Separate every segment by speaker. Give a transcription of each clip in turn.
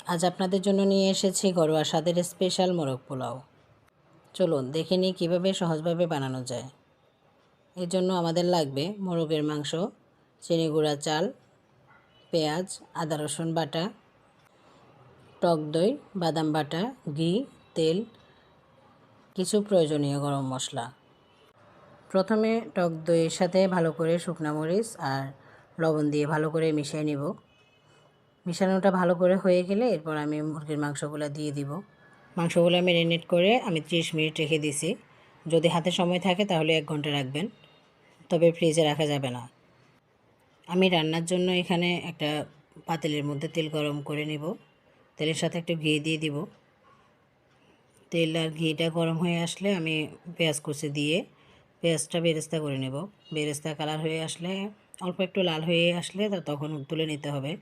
Speaker 1: আজ আপনাদের জন্য নিয়ে এসেছি ঘরোয়া স্বাদের স্পেশাল মোরগ পোলাও। চলুন দেখে নিই কীভাবে সহজভাবে বানানো যায়। এর জন্য আমাদের লাগবে মোরগের মাংস, চিনি গুঁড়া চাল, পেঁয়াজ, আদা রসুন বাটা, টক দই, বাদাম বাটা, ঘি, তেল, কিছু প্রয়োজনীয় গরম মশলা। প্রথমে টক দইয়ের সাথে ভালো করে শুকনো মরিচ আর লবণ দিয়ে ভালো করে মিশিয়ে নিব। মিশানোটা ভালো করে হয়ে গেলে এরপর আমি মুরগির মাংসগুলো দিয়ে দিব। মাংসগুলো ম্যারিনেট করে আমি 30 মিনিট রেখে দিছি। যদি হাতে সময় থাকে তাহলে 1 ঘন্টা রাখবেন, তবে ফ্রিজে রাখা যাবে না। আমি রান্নার জন্য এখানে একটা পাতিলের মধ্যে তেল গরম করে নিব। তেলের সাথে একটু ঘি দিয়ে দিব। তেল আর ঘিটা গরম হয়ে আসলে আমি পেঁয়াজ কুচি দিয়ে পেঁয়াজটা বেরেস্তা করে নেব। বেরেস্তা কালার হয়ে আসলে অল্প একটু লাল হয়ে আসলে তখন তুলে নিতে হবে,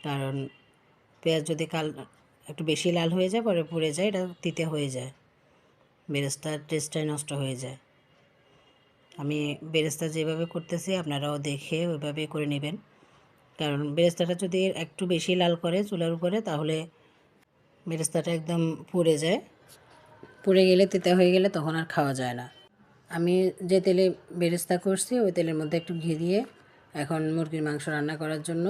Speaker 1: কারণ পেঁয়াজ যদি একটু বেশি লাল হয়ে যায় পরে পুড়ে যায়, এটা তিতে হয়ে যায়, বেরেস্তার টেস্টটাই নষ্ট হয়ে যায়। আমি বেরেস্তা যেভাবে করতেছি আপনারাও দেখে ওইভাবে করে নেবেন, কারণ বেরেস্তাটা যদি একটু বেশি লাল করে চুলার উপরে তাহলে বেরেস্তাটা একদম পুড়ে যায়। পুড়ে গেলে তিতা হয়ে গেলে তখন আর খাওয়া যায় না। আমি যে তেলে বেরেস্তা করছি ওই তেলের মধ্যে একটু ঘি দিয়ে এখন মুরগির মাংস রান্না করার জন্য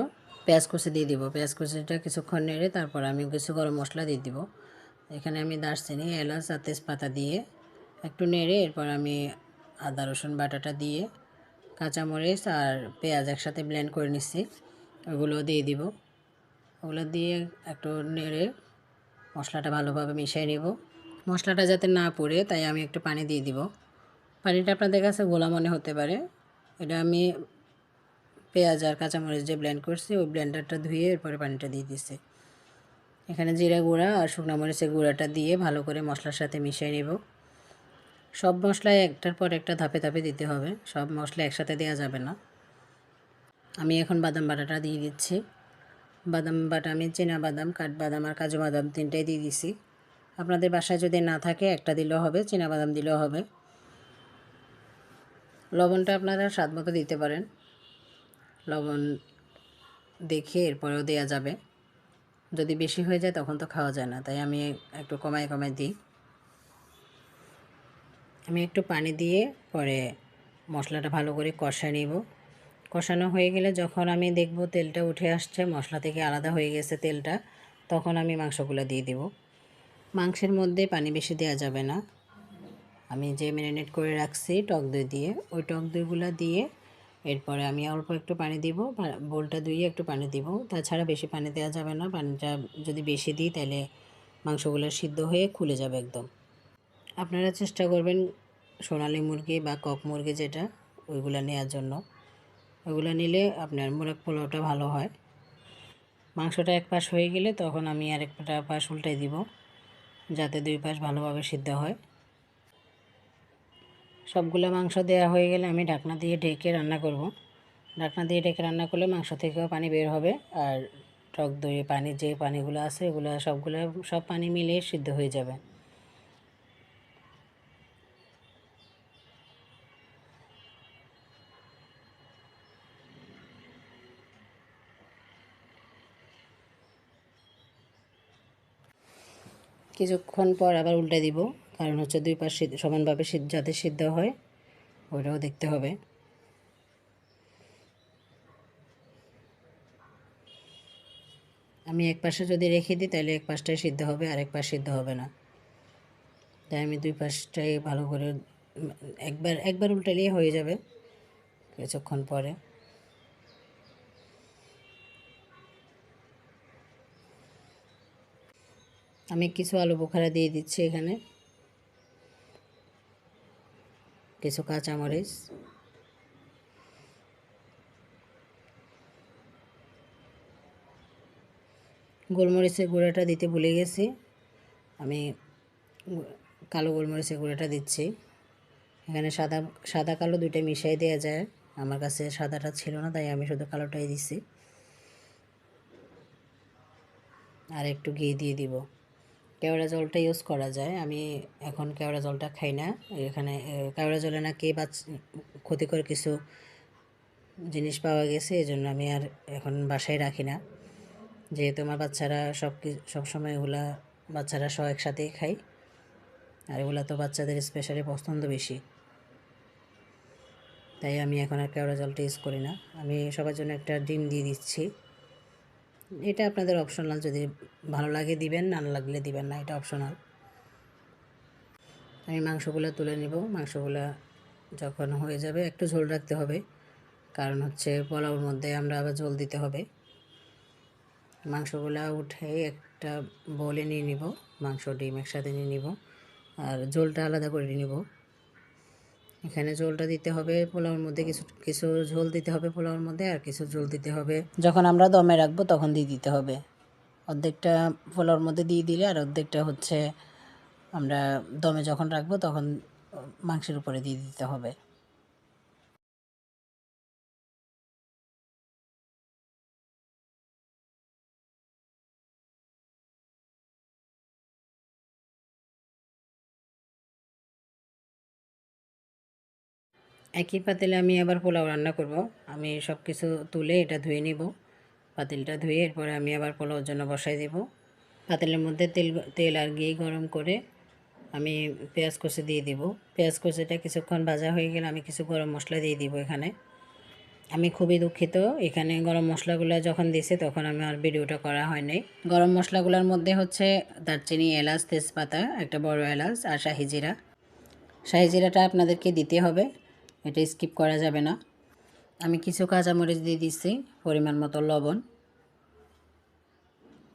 Speaker 1: পেঁয়াজ কুচি দিয়ে দিব। পেঁয়াজ কুচিটা কিছুক্ষণ নেড়ে তারপর আমি কিছু গরম মশলা দিয়ে দিব। এখানে আমি দারচিনি, এলাচ আর তেজপাতা দিয়ে একটু নেড়ে এরপর আমি আদা রসুন বাটাটা দিয়ে কাঁচামরিচ আর পেঁয়াজ একসাথে ব্লেন্ড করে নিচ্ছি, ওগুলো দিয়ে দিব। ওগুলো দিয়ে একটু নেড়ে মশলাটা ভালোভাবে মিশিয়ে নেব। মশলাটা যাতে না পড়ে তাই আমি একটু পানি দিয়ে দিব। পানিটা আপনাদের কাছে গোলা মনে হতে পারে, এটা আমি পেঁয়াজ আর কাঁচামরিচ যে ব্লেন্ড করছি ওই ব্লেন্ডারটা ধুয়ে এরপরে পানিটা দিয়ে দিচ্ছি। এখানে জিরা গুঁড়া আর শুকনো মরিচের গুঁড়াটা দিয়ে ভালো করে মশলার সাথে মিশিয়ে নেব। সব মশলাই একটার পর একটা ধাপে ধাপে দিতে হবে, সব মশলা একসাথে দেওয়া যাবে না। আমি এখন বাদাম বাটাটা দিয়ে দিচ্ছি। বাদাম বাটা আমি চীনা বাদাম, কাঠবাদাম আর কাজু বাদাম 3টাই দিয়ে দিছি। আপনাদের বাসায় যদি না থাকে একটা দিলেও হবে, চীনা বাদাম দিলেও হবে। লবণটা আপনারা স্বাদ মতো দিতে পারেন, লবণ দেখে এরপরেও দেওয়া যাবে। যদি বেশি হয়ে যায় তখন তো খাওয়া যায় না, তাই আমি একটু কমায় কমায় দিই। আমি একটু পানি দিয়ে পরে মশলাটা ভালো করে কষায় নিব। কষানো হয়ে গেলে যখন আমি দেখব তেলটা উঠে আসছে, মশলা থেকে আলাদা হয়ে গেছে তেলটা, তখন আমি মাংসগুলো দিয়ে দেব। মাংসের মধ্যে পানি বেশি দেওয়া যাবে না। আমি যে ম্যারিনেট করে রাখছি টক দই দিয়ে, ওই টক দইগুলো দিয়ে এরপরে আমি অল্প একটু পানি দিব, বোলটা ধুয়ে একটু পানি দিব। তাছাড়া বেশি পানি দেওয়া যাবে না, পানিটা যদি বেশি দিই তাহলে মাংসগুলো সিদ্ধ হয়ে খুলে যাবে একদম। আপনারা চেষ্টা করবেন সোনালী মুরগি বা কক মুরগি যেটা, ওইগুলো নেওয়ার জন্য। ওইগুলো নিলে আপনার মোরগ পোলাওটা ভালো হয়। মাংসটা এক পাশ হয়ে গেলে তখন আমি আরেকটা পাশ উল্টাই দিব, যাতে 2 পাশ ভালোভাবে সিদ্ধ হয়। সবগুলো মাংস দেওয়া হয়ে গেলে আমি ঢাকনা দিয়ে ঢেকে রান্না করব। ঢাকনা দিয়ে ঢেকে রান্না করলে মাংস থেকেও পানি বের হবে, আর টক দই পানি যে পানিগুলো আছে এগুলো সব পানি মিলিয়ে সিদ্ধ হয়ে যাবে। কিছুক্ষণ পর আবার উল্টে দিব, কারণ হচ্ছে 2 পাশ সমানভাবে যাতে সিদ্ধ হয় ওটাও দেখতে হবে। আমি এক পাশে যদি রেখে দিই তাহলে এক পাশটাই সিদ্ধ হবে, আর এক পাশ সিদ্ধ হবে না, তাই আমি 2 পাশটাই ভালো করে একবার উল্টালেই হয়ে যাবে কিছুক্ষণ পরে। আমি কিছু আলু বোখারা দিয়ে দিচ্ছি এখানে, কিছু কাঁচামরিচ, গোলমরিচের গুঁড়াটা দিতে ভুলে গেছি, আমি কালো গোলমরিচের গুঁড়াটা দিচ্ছি। এখানে সাদা সাদা কালো দুইটা মিশাই দেওয়া যায়, আমার কাছে সাদাটা ছিল না তাই আমি শুধু কালোটাই দিচ্ছি। আর একটু ঘি দিয়ে দিব। কেওড়া জলটা ইউজ করা যায়, আমি এখন কেওড়া জলটা খাই না। এখানে কেওড়া জলে নাকি ক্ষতিকর কিছু জিনিস পাওয়া গেছে, এই জন্য আমি আর এখন বাসায় রাখি না। যেহেতু আমার বাচ্চারা সবসময় এগুলা বাচ্চারা সব একসাথেই খায়, আর এগুলো তো বাচ্চাদের স্পেশালি পছন্দ বেশি, তাই আমি এখন আর কেওড়া জলটা ইউজ করি না। আমি সবার জন্য একটা ডিম দিয়ে দিচ্ছি। এটা আপনাদের অপশনাল, যদি ভালো লাগে দিবেন, না লাগলে দিবেন না, এটা অপশনাল। আমি মাংসগুলো তুলে নিব। মাংসগুলো যখন হয়ে যাবে একটু ঝোল রাখতে হবে, কারণ হচ্ছে পোলাওর মধ্যে আমরা আবার ঝোল দিতে হবে। মাংসগুলো উঠে একটা বলে নিয়ে নিব, মাংস ডিম একসাথে নিয়ে নিব, আর ঝোলটা আলাদা করে নিব। এখানে ঝোলটা দিতে হবে পোলাওর মধ্যে, কিছু কিছু ঝোল দিতে হবে পোলাওর মধ্যে, আর কিছু ঝোল দিতে হবে যখন আমরা দমে রাখবো তখন দিয়ে দিতে হবে। অর্ধেকটা পোলাওর মধ্যে দিয়ে দিলে আর অর্ধেকটা হচ্ছে আমরা দমে যখন রাখবো তখন মাংসের উপরে দিয়ে দিতে হবে। একই পাতিলে আমি আবার পোলাও রান্না করব। আমি সব কিছু তুলে এটা ধুয়ে নিব, পাতিলটা ধুয়ে এরপরে আমি আবার পোলাওর জন্য বসাই দেব। পাতিলের মধ্যে তেল আর ঘি গরম করে আমি পেঁয়াজ কষে দিয়ে দিব। পেঁয়াজ কষেটা কিছুক্ষণ ভাজা হয়ে গেলে আমি কিছু গরম মশলা দিয়ে দিব। এখানে আমি খুবই দুঃখিত, এখানে গরম মশলাগুলো যখন দিয়েছি তখন আমার ভিডিওটা করা হয়নি। গরম মশলাগুলোর মধ্যে হচ্ছে দারচিনি, এলাচ, তেজপাতা, একটা বড় এলাচ, আর শাহি জিরা। শাহি জিরাটা আপনাদেরকে দিতে হবে, এটা স্কিপ করা যাবে না। আমি কিছু কাঁচামরিচ দিয়ে দিচ্ছি, পরিমাণ মতো লবণ,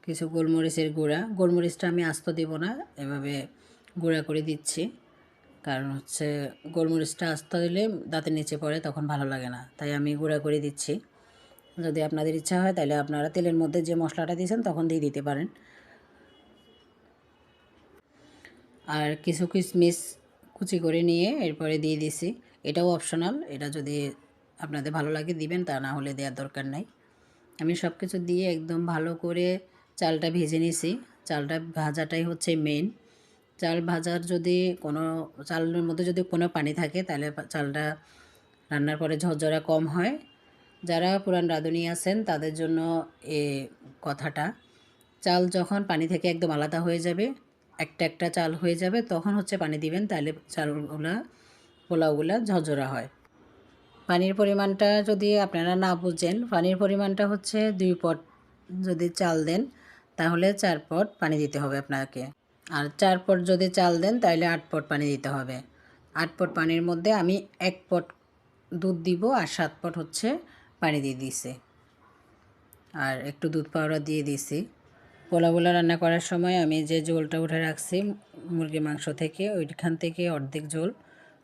Speaker 1: কিছু গোলমরিচের গুঁড়া। গোলমরিচটা আমি আস্ত দেব না, এভাবে গুঁড়া করে দিচ্ছি, কারণ হচ্ছে গোলমরিচটা আস্ত দিলে দাঁতের নিচে পড়ে, তখন ভালো লাগে না, তাই আমি গুঁড়া করে দিচ্ছি। যদি আপনাদের ইচ্ছা হয় তাহলে আপনারা তেলের মধ্যে যে মশলাটা দিয়েছেন তখন দিয়ে দিতে পারেন। আর কিছু কিশমিশ কুচি করে নিয়ে এরপরে দিয়ে দিছি, এটাও অপশনাল, এটা যদি আপনাদের ভালো লাগে দিবেন, তা না হলে দেওয়ার দরকার নাই। আমি সব কিছু দিয়ে একদম ভালো করে চালটা ভেজে নিয়েছি। চালটা ভাজাটাই হচ্ছে মেন। চাল ভাজার যদি কোনো চালের মধ্যে যদি কোনো পানি থাকে তাহলে চালটা রান্নার পরে ঝরঝরা কম হয়। যারা পুরান রাঁধুনি আছেন তাদের জন্য এ কথাটা, চাল যখন পানি থেকে একদম আলাদা হয়ে যাবে, একটা একটা চাল হয়ে যাবে, তখন হচ্ছে পানি দিবেন, তাহলে চালগুলা পোলাওগুলা ঝরঝরা হয়। পানির পরিমাণটা যদি আপনারা না বুঝেন, পানির পরিমাণটা হচ্ছে 2 পট যদি চাল দেন তাহলে 4 পট পানি দিতে হবে আপনাকে, আর 4 পট যদি চাল দেন তাহলে 8 পট পানি দিতে হবে। 8 পট পানির মধ্যে আমি 1 পট দুধ দিব, আর 7 পট হচ্ছে পানি দিয়ে দিছি, আর একটু দুধ পাউডার দিয়ে দিছি। পোলাওগুলো রান্না করার সময় আমি যে ঝোলটা উঠে রাখছি মুরগির মাংস থেকে, ওইখান থেকে অর্ধেক ঝোল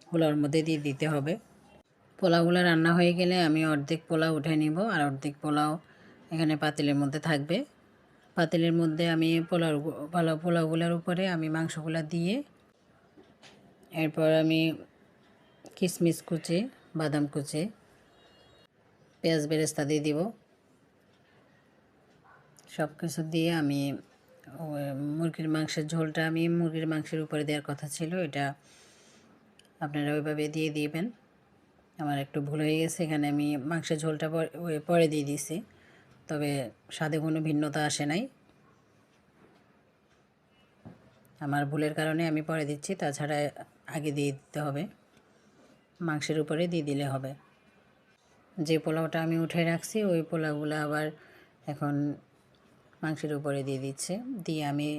Speaker 1: পোলাওর মধ্যে দিয়ে দিতে হবে। পোলাওগুলো রান্না হয়ে গেলে আমি অর্ধেক পোলাও উঠে নিব, আর অর্ধেক পোলাও এখানে পাতিলের মধ্যে থাকবে। পাতিলের মধ্যে আমি পোলাওগুলোর উপরে আমি মাংসগুলো দিয়ে এরপর আমি কিশমিশ কুচি, বাদাম কুচি, পেঁয়াজ বেরেস্তা দিয়ে দিব। সব কিছু দিয়ে আমি মুরগির মাংসের ঝোলটা আমি মুরগির মাংসের উপরে দেওয়ার কথা ছিল, এটা আপনারা ওইভাবে দিয়ে দিবেন। আমার একটু ভুল হয়ে গেছে, এখানে আমি মাংসের ঝোলটা পরে দিয়ে দিয়েছি, তবে স্বাদে কোনো ভিন্নতা আসে নাই। আমার ভুলের কারণে আমি পরে দিচ্ছি, তাছাড়া আগে দিয়ে দিতে হবে, মাংসের উপরে দিয়ে দিলে হবে। যে পোলাওটা আমি উঠে রাখছি ওই পোলাওগুলো আবার এখন মাংসের উপরে দিয়ে দিচ্ছে, দিয়ে আমি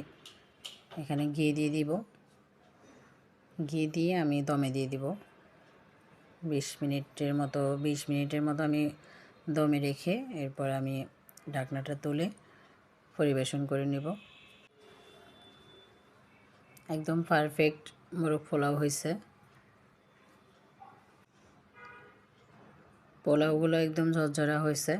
Speaker 1: এখানে ঘি দিয়ে দিব। ঘি দিয়ে আমি দমে দিয়ে দিব 20 মিনিটের মতো আমি দমে রেখে এরপর আমি ঢাকনাটা তুলে পরিবেশন করে নেব। একদম পারফেক্ট মোরগ পোলাও হয়েছে। পোলাওগুলো একদম ঝরঝরা হয়েছে।